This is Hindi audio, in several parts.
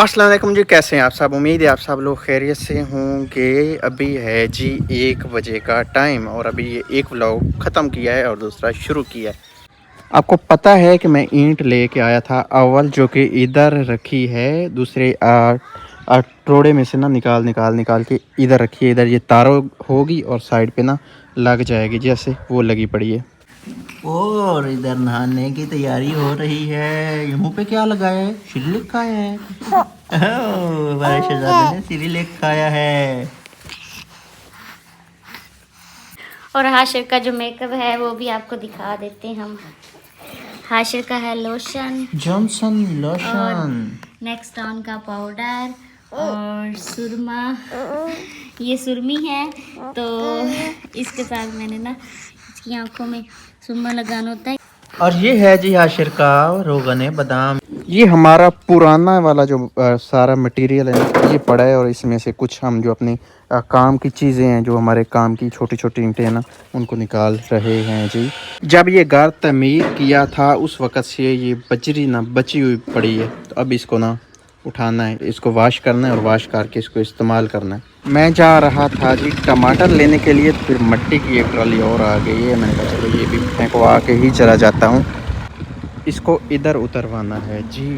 अस्सलाम वालेकुम जी, कैसे हैं आप सब। उम्मीद है आप सब लोग खैरियत से होंगे। अभी है जी 1 बजे का टाइम और अभी ये एक व्लॉग ख़त्म किया है और दूसरा शुरू किया है। आपको पता है कि मैं ईंट लेके आया था अव्वल, जो कि इधर रखी है, दूसरे टोड़े में से ना निकाल के इधर रखी है। इधर ये तारों होगी और साइड पे ना लग जाएगी, जैसे वो लगी पड़ी है। और इधर नहाने की तैयारी हो रही है। मुंह पे क्या लगाया है? शिरलिक खाया है। हमारे शहजादे ने शिरलिक खाया है। और हाशिर का जो मेकअप है वो भी आपको दिखा देते हैं हम। हाशिर का है lotion, Johnson lotion, next on का पाउडर और सुरमा। ये सुरमी है, तो इसके साथ मैंने ना इसकी आंखों में सुरमा लगाना होता है। और ये है जी हाशिर का रोगन बादाम। ये हमारा पुराना वाला जो सारा मटेरियल है ना, ये पड़ा है और इसमें से कुछ हम जो अपने काम की चीज़ें हैं, जो हमारे काम की छोटी छोटी ईंटें हैं ना, उनको निकाल रहे हैं जी। जब ये घर तमीर किया था उस वक़्त से ये बजरी ना बची हुई पड़ी है, तो अब इसको ना उठाना है, इसको वाश करना है और वाश करके इसको इस्तेमाल करना है। मैं जा रहा था जी टमाटर लेने के लिए, तो फिर मिट्टी की एक ट्रॉली और आ गई है। मैंने कहा चलो ये भी फेंकवा के ही चला जाता हूँ। इसको इधर उतरवाना है जी।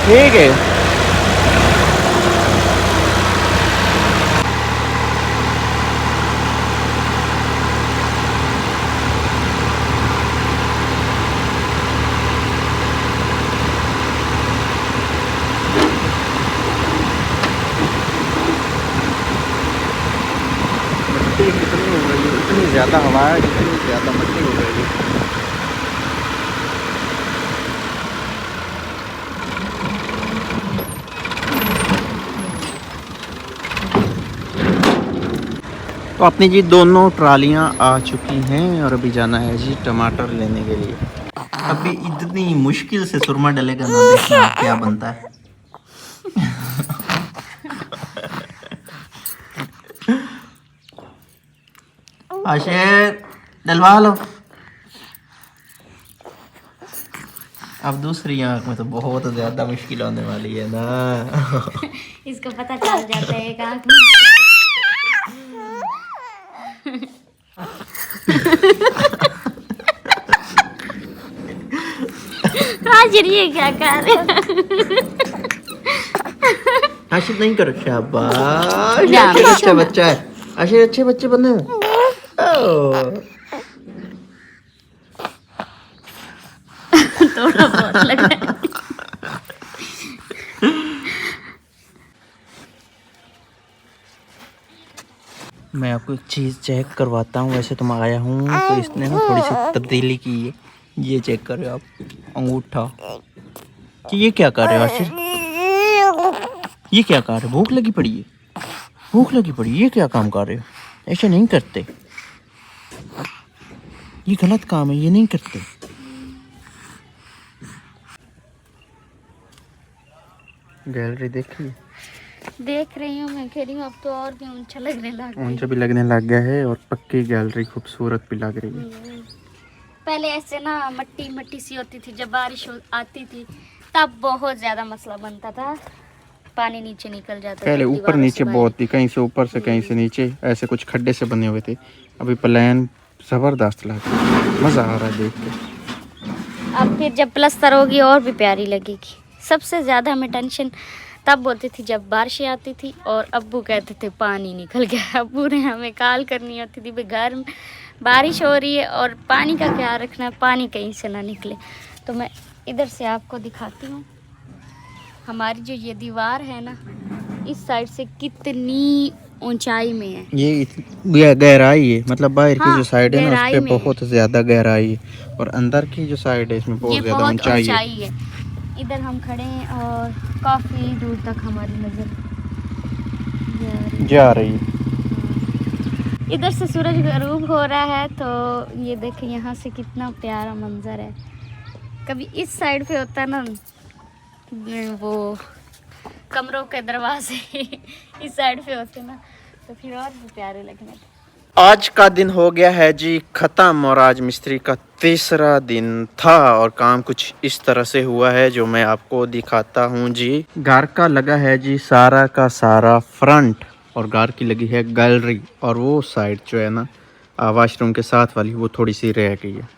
ठीक है। मिट्टी कितनी हो रही है, इतनी ज़्यादा हवा है, इतनी ज़्यादा मिट्टी हो रही है। तो अपनी जी दोनों ट्रालियां आ चुकी हैं और अभी जाना है जी टमाटर लेने के लिए। अभी इतनी मुश्किल से सुरमा डलेगा ना, देखना क्या बनता है। आशिर डलवा लो। अब दूसरी आंख में तो बहुत ज़्यादा मुश्किल होने वाली है ना। इसको पता चल जाता है एक आंख में। हाशिर ये क्या कर रहे हैं? आशिर नहीं करो, शाबाश। आशिर अच्छा बच्चा है, आशिर अच्छे बच्चे बने। थोड़ा बहुत लग रहा है। मैं आपको एक चीज़ चेक करवाता हूँ। वैसे तो मैं आया हूँ तो इसने ना थोड़ी सी तब्दीली की है। ये चेक कर रहे हो आप, अंगूठा। कि ये क्या कर रहे हो आशिर? ये क्या कर रहे हो? भूख लगी पड़ी है, भूख लगी पड़ी है। ये क्या काम कर रहे हो? ऐसे नहीं करते, ये गलत काम है, ये नहीं करते। गैलरी देखी? देख रही हूँ, मैं कह रही हूँ अब तो और भी ऊंचा लगने लग गया। ऊंचा भी लगने लग गया है और पक्की गैलरी खूबसूरत भी लग रही है। पहले ऐसे ना मट्टी मट्टी सी होती थी, जब बारिश आती थी तब बहुत ज्यादा मसला बनता था, पानी नीचे निकल जाता था। पहले ऊपर नीचे बहुत थी, कहीं से ऊपर से कहीं से नीचे, ऐसे कुछ खड्डे से बने हुए थे। अभी प्लान जबरदस्त लग रहा है, मजा आ रहा है देख के। अब फिर जब प्लस्तर होगी और भी प्यारी लगेगी। सबसे ज़्यादा हमें टेंशन तब होती थी जब बारिशें आती थी और अब्बू कहते थे पानी निकल गया। अब्बू ने हमें कॉल करनी होती थी, भाई घर में बारिश हो रही है और पानी का ख्याल रखना, पानी कहीं से ना निकले। तो मैं इधर से आपको दिखाती हूँ, हमारी जो ये दीवार है ना, इस साइड से कितनी ऊंचाई में है। ये गहराई है, मतलब बाहर की हाँ, जो साइड है ना, उस पे गहराई में बहुत ज्यादा गहराई है और अंदर की जो साइड है इसमें बहुत ज्यादा ऊंचाई है। इधर हम खड़े हैं और काफ़ी दूर तक हमारी नज़र जा रही है। इधर से सूरज गरूब हो रहा है, तो ये देखें यहाँ से कितना प्यारा मंजर है। कभी इस साइड पे होता ना वो कमरों के दरवाजे इस साइड पे होते ना, तो फिर और भी प्यारे लगने। आज का दिन हो गया है जी ख़त्म और आज मिस्त्री का तीसरा दिन था और काम कुछ इस तरह से हुआ है जो मैं आपको दिखाता हूँ जी। घर का लगा है जी सारा का सारा फ्रंट और घर की लगी है गैलरी और वो साइड जो है ना वॉशरूम के साथ वाली वो थोड़ी सी रह गई है।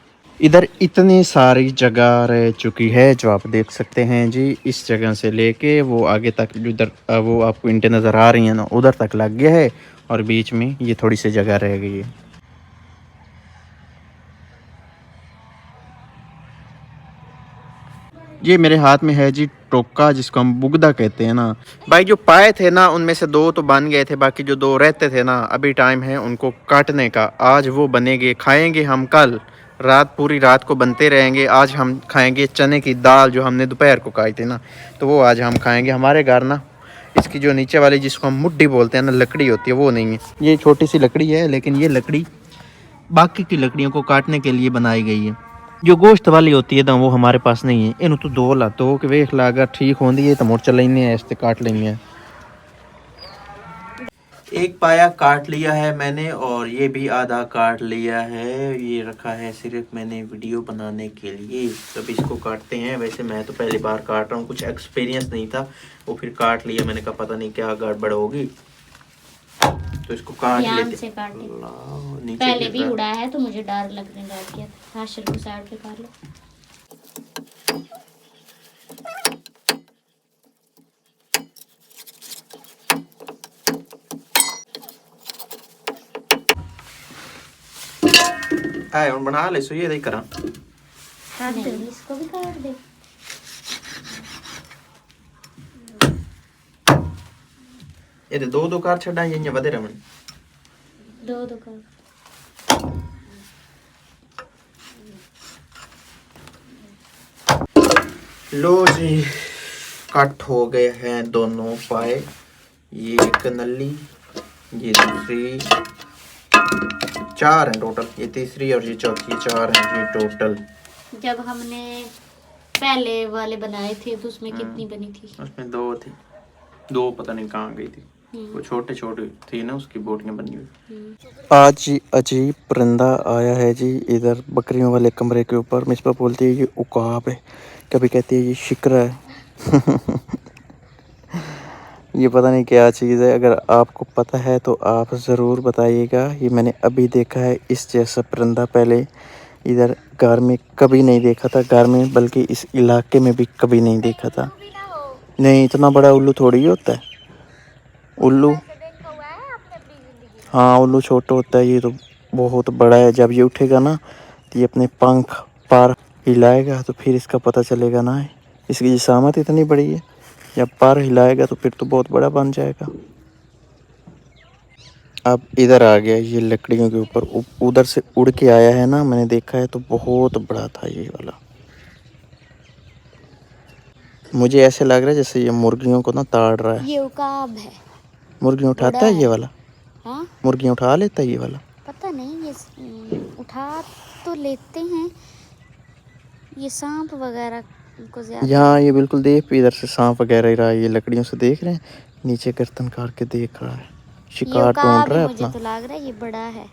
इधर इतनी सारी जगह रह चुकी है जो आप देख सकते हैं जी। इस जगह से लेके वो आगे तक उधर वो आपको ईंटें नज़र आ रही हैं ना उधर तक लग गया है और बीच में ये थोड़ी सी जगह रह गई है। ये मेरे हाथ में है जी टोका जिसको हम बुगदा कहते हैं ना। भाई जो पाए थे ना उनमें से 2 तो बन गए थे, बाकी जो 2 रहते थे ना अभी टाइम है उनको काटने का। आज वो बनेंगे, खाएंगे हम कल रात, पूरी रात को बनते रहेंगे। आज हम खाएंगे चने की दाल जो हमने दोपहर को खाई थी ना, तो वो आज हम खाएंगे। हमारे घर ना इसकी जो नीचे वाली जिसको हम मुड्डी बोलते हैं ना लकड़ी होती है वो नहीं है, ये छोटी सी लकड़ी है, लेकिन ये लकड़ी बाकी की लकड़ियों को काटने के लिए बनाई गई है। जो गोश्त वाली होती है ना वो हमारे पास नहीं है। इन तो दो ला तो कि वेख ला अगर ठीक होंदी है तो मुड़ चलेंगे है, इससे काट लेंगे। एक पाया काट लिया है मैंने और ये भी आधा काट लिया है। ये रखा है सिर्फ मैंने वीडियो बनाने के लिए। तब इसको काटते हैं। वैसे मैं तो पहली बार काट रहा हूँ, कुछ एक्सपीरियंस नहीं था, वो फिर काट लिया। मैंने कहा पता नहीं क्या गड़बड़ होगी तो इसको काट लेते। से काटे। पहले भी उड़ा है तो मुझे डर लगने लग गया था। हाशिर को साइड पे काट लो। आए और बना ले सो ये नहीं करा। काट दे, इसको भी काट दे। ये तो दो कार छड़ा ये वधे रमन दो कार। लो जी कट हो गए हैं दोनों पाए। ये एक नली, ये दूसरी, 4 हैं टोटल। ये तीसरी और ये चौथी, 4 हैं ये टोटल। जब हमने पहले वाले बनाए थे तो उसमें कितनी बनी थी? उसमें 2 थी, 2 पता नहीं कहाँ गई थी। वो छोटे छोटे थी ना उसकी बोटियां बनी हुई। आज अजीब परिंदा आया है जी इधर बकरियों वाले कमरे के ऊपर। मिसबा बोलती है ये उकाब है, कभी कहती है ये शिकरा है। ये पता नहीं क्या चीज़ है। अगर आपको पता है तो आप ज़रूर बताइएगा। ये मैंने अभी देखा है इस जैसा परिंदा, पहले इधर घर में कभी नहीं देखा था। घर में बल्कि इस इलाके में भी कभी नहीं देखा था। नहीं इतना बड़ा उल्लू थोड़ी होता है। उल्लू, हाँ उल्लू छोटा होता है, ये तो बहुत बड़ा है। जब ये उठेगा ना तो ये अपने पंख पर हिलाएगा तो फिर इसका पता चलेगा ना इसकी जिसामत इतनी बड़ी है। जब पर हिलाएगा तो फिर तो बहुत बड़ा बन जाएगा। अब इधर आ गया ये लकड़ियों के ऊपर, उधर से उड़ के आया है ना, मैंने देखा है तो बहुत बड़ा था ये वाला। मुझे ऐसे लग रहा है जैसे ये मुर्गियों को ना ताड़ रहा है। ये उकाब है। मुर्गियाँ उठाता है ये वाला? हाँ मुर्गियाँ उठा लेता है ये वाला? पता नहीं, ये उठा तो लेते हैं। ये सांप वगैरह को ज्यादा। यहाँ ये बिल्कुल देख इधर से सांप वगैरह ही रहा है। ये लकड़ियों से देख रहे हैं, नीचे गर्दन काट के देख रहा है, शिकार ढूंढ रहा है अपना। मुझे तो लग रहा है ये बड़ा है।